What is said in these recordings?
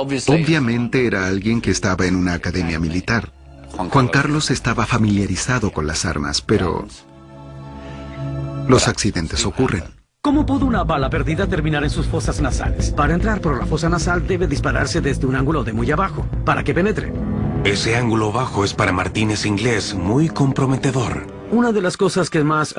Obviamente era alguien que estaba en una academia militar. Juan Carlos estaba familiarizado con las armas, pero los accidentes ocurren. ¿Cómo pudo una bala perdida terminar en sus fosas nasales? Para entrar por la fosa nasal debe dispararse desde un ángulo de muy abajo, para que penetre. Ese ángulo bajo es para Martínez Inglés muy comprometedor. Una de las cosas que más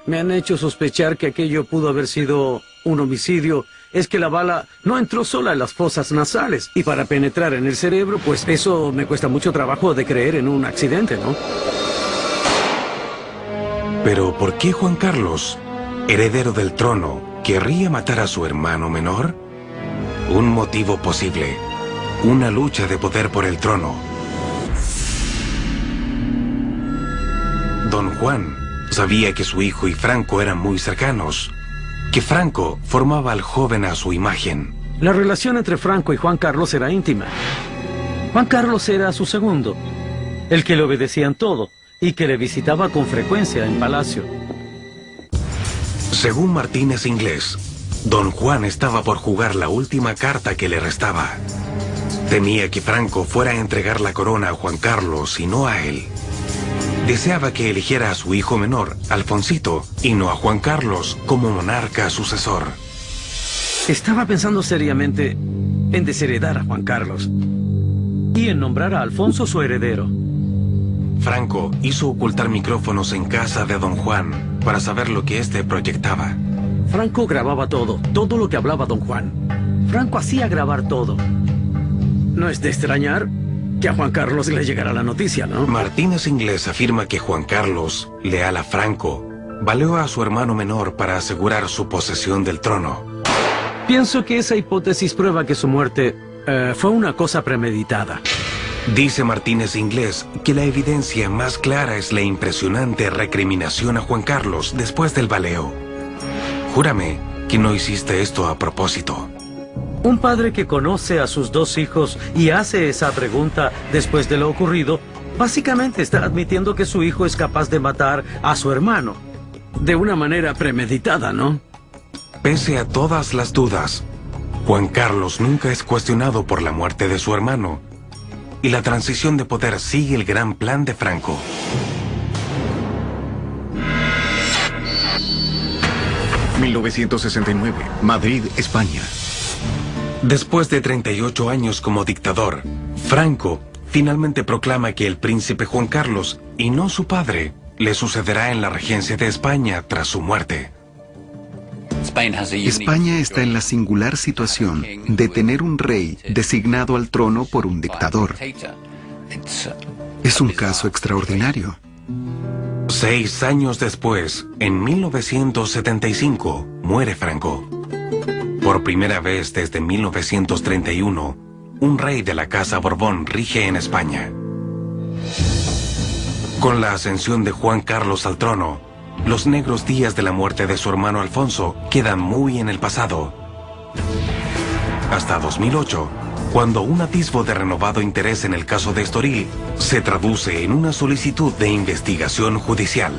me han hecho sospechar que aquello pudo haber sido un homicidio es que la bala no entró sola en las fosas nasales. Y para penetrar en el cerebro, pues eso me cuesta mucho trabajo de creer en un accidente, ¿no? Pero ¿por qué Juan Carlos, heredero del trono, querría matar a su hermano menor? Un motivo posible. Una lucha de poder por el trono. Don Juan sabía que su hijo y Franco eran muy cercanos, que Franco formaba al joven a su imagen. La relación entre Franco y Juan Carlos era íntima. Juan Carlos era su segundo, el que le obedecía en todo y que le visitaba con frecuencia en palacio. Según Martínez Inglés, Don Juan estaba por jugar la última carta que le restaba. Temía que Franco fuera a entregar la corona a Juan Carlos y no a él. Deseaba que eligiera a su hijo menor, Alfonsito, y no a Juan Carlos como monarca sucesor. Estaba pensando seriamente en desheredar a Juan Carlos y en nombrar a Alfonso su heredero. Franco hizo ocultar micrófonos en casa de Don Juan para saber lo que éste proyectaba. Franco grababa todo lo que hablaba Don Juan. Franco hacía grabar todo. No es de extrañar que a Juan Carlos le llegara la noticia, ¿no? Martínez Inglés afirma que Juan Carlos, leal a Franco, valió a su hermano menor para asegurar su posesión del trono. Pienso que esa hipótesis prueba que su muerte fue una cosa premeditada. Dice Martínez Inglés que la evidencia más clara es la impresionante recriminación a Juan Carlos después del baleo. Júrame que no hiciste esto a propósito. Un padre que conoce a sus dos hijos y hace esa pregunta después de lo ocurrido, básicamente está admitiendo que su hijo es capaz de matar a su hermano. De una manera premeditada, ¿no? Pese a todas las dudas, Juan Carlos nunca es cuestionado por la muerte de su hermano. Y la transición de poder sigue el gran plan de Franco. ...1969, Madrid, España. Después de 38 años como dictador, Franco finalmente proclama que el príncipe Juan Carlos, y no su padre, le sucederá en la regencia de España tras su muerte. España está en la singular situación de tener un rey designado al trono por un dictador. Es un caso extraordinario. 6 años después, en 1975, muere Franco. Por primera vez desde 1931, un rey de la Casa Borbón rige en España. Con la ascensión de Juan Carlos al trono, los negros días de la muerte de su hermano Alfonso quedan muy en el pasado. Hasta 2008, cuando un atisbo de renovado interés en el caso de Estoril se traduce en una solicitud de investigación judicial.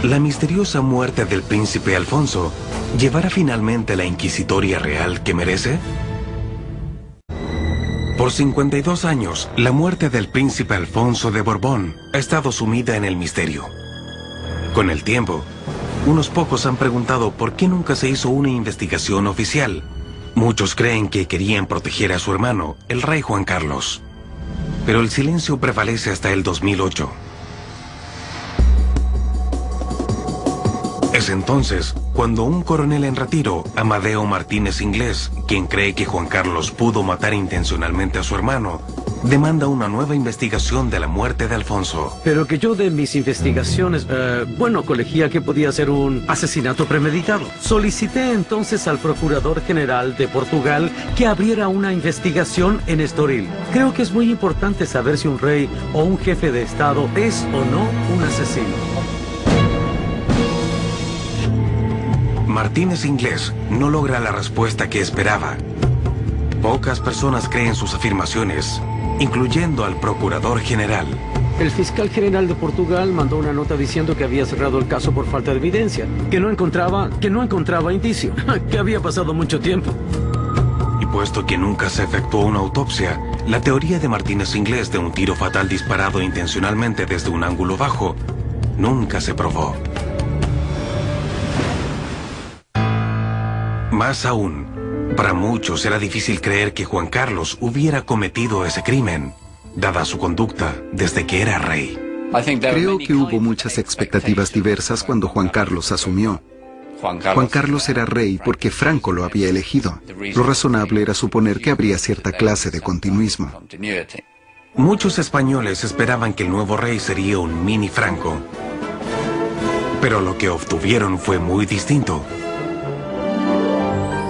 La misteriosa muerte del príncipe Alfonso ¿llevará finalmente la inquisitoria real que merece? Por 52 años, la muerte del príncipe Alfonso de Borbón ha estado sumida en el misterio. Con el tiempo, unos pocos han preguntado por qué nunca se hizo una investigación oficial. Muchos creen que querían proteger a su hermano, el rey Juan Carlos. Pero el silencio prevalece hasta el 2008. Es entonces cuando un coronel en retiro, Amadeo Martínez Inglés, quien cree que Juan Carlos pudo matar intencionalmente a su hermano, demanda una nueva investigación de la muerte de Alfonso. Pero que yo de mis investigaciones, colegía que podía ser un asesinato premeditado. Solicité entonces al Procurador General de Portugal que abriera una investigación en Estoril. Creo que es muy importante saber si un rey o un jefe de Estado es o no un asesino. Martínez Inglés no logra la respuesta que esperaba. Pocas personas creen sus afirmaciones, incluyendo al Procurador General. El fiscal general de Portugal mandó una nota diciendo que había cerrado el caso por falta de evidencia, que no encontraba indicio, que había pasado mucho tiempo. Y puesto que nunca se efectuó una autopsia, la teoría de Martínez Inglés de un tiro fatal disparado intencionalmente desde un ángulo bajo nunca se probó. Más aún, para muchos era difícil creer que Juan Carlos hubiera cometido ese crimen, dada su conducta desde que era rey. Creo que hubo muchas expectativas diversas cuando Juan Carlos asumió. Juan Carlos era rey porque Franco lo había elegido. Lo razonable era suponer que habría cierta clase de continuismo. Muchos españoles esperaban que el nuevo rey sería un mini Franco. Pero lo que obtuvieron fue muy distinto.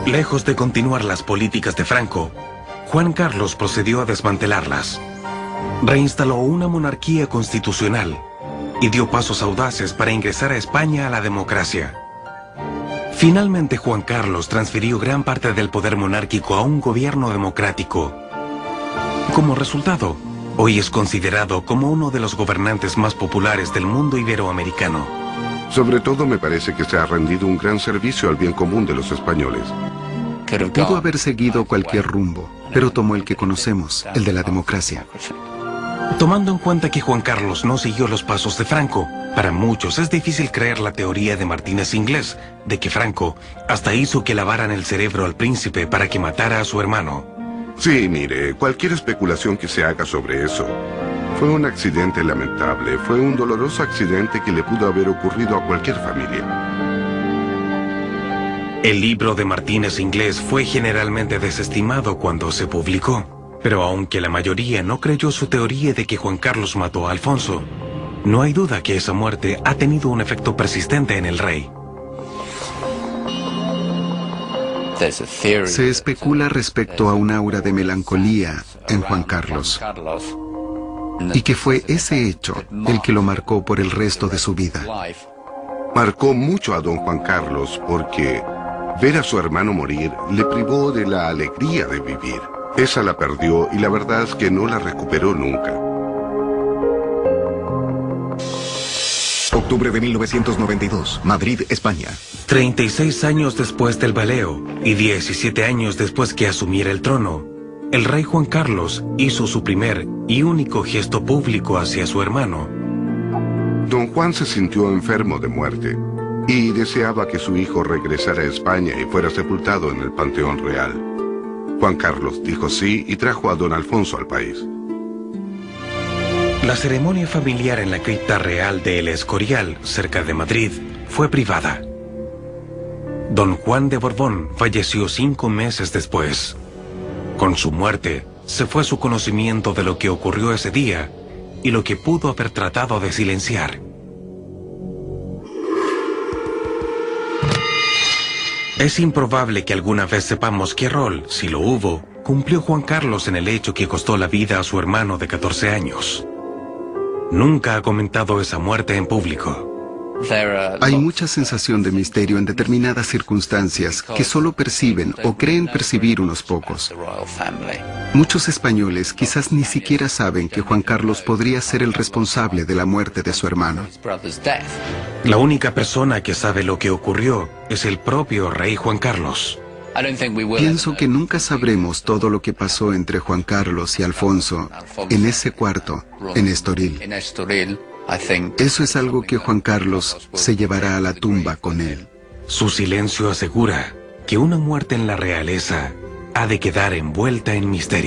Lejos de continuar las políticas de Franco, Juan Carlos procedió a desmantelarlas. Reinstaló una monarquía constitucional y dio pasos audaces para ingresar a España a la democracia. Finalmente, Juan Carlos transfirió gran parte del poder monárquico a un gobierno democrático. Como resultado, hoy es considerado como uno de los gobernantes más populares del mundo iberoamericano. Sobre todo me parece que se ha rendido un gran servicio al bien común de los españoles. Pudo haber seguido cualquier rumbo, pero tomó el que conocemos, el de la democracia. Tomando en cuenta que Juan Carlos no siguió los pasos de Franco, para muchos es difícil creer la teoría de Martínez Inglés de que Franco hasta hizo que lavaran el cerebro al príncipe para que matara a su hermano. Sí, mire, cualquier especulación que se haga sobre eso. Fue un accidente lamentable, fue un doloroso accidente que le pudo haber ocurrido a cualquier familia. El libro de Martínez Inglés fue generalmente desestimado cuando se publicó. Pero aunque la mayoría no creyó su teoría de que Juan Carlos mató a Alfonso, no hay duda que esa muerte ha tenido un efecto persistente en el rey. Se especula respecto a un aura de melancolía en Juan Carlos, y que fue ese hecho el que lo marcó por el resto de su vida. Marcó mucho a don Juan Carlos porque ver a su hermano morir le privó de la alegría de vivir. Esa la perdió y la verdad es que no la recuperó nunca. Octubre de 1992, Madrid, España. 36 años después del baleo y 17 años después que asumiera el trono, el rey Juan Carlos hizo su primer y único gesto público hacia su hermano. Don Juan se sintió enfermo de muerte y deseaba que su hijo regresara a España y fuera sepultado en el Panteón Real. Juan Carlos dijo sí y trajo a don Alfonso al país. La ceremonia familiar en la cripta real de El Escorial, cerca de Madrid, fue privada. Don Juan de Borbón falleció 5 meses después. Con su muerte, se fue su conocimiento de lo que ocurrió ese día y lo que pudo haber tratado de silenciar. Es improbable que alguna vez sepamos qué rol, si lo hubo, cumplió Juan Carlos en el hecho que costó la vida a su hermano de 14 años. Nunca ha comentado esa muerte en público. Hay mucha sensación de misterio en determinadas circunstancias que solo perciben o creen percibir unos pocos. Muchos españoles quizás ni siquiera saben que Juan Carlos podría ser el responsable de la muerte de su hermano. La única persona que sabe lo que ocurrió es el propio rey Juan Carlos. Pienso que nunca sabremos todo lo que pasó entre Juan Carlos y Alfonso en ese cuarto, en Estoril. Eso es algo que Juan Carlos se llevará a la tumba con él. Su silencio asegura que una muerte en la realeza ha de quedar envuelta en misterio.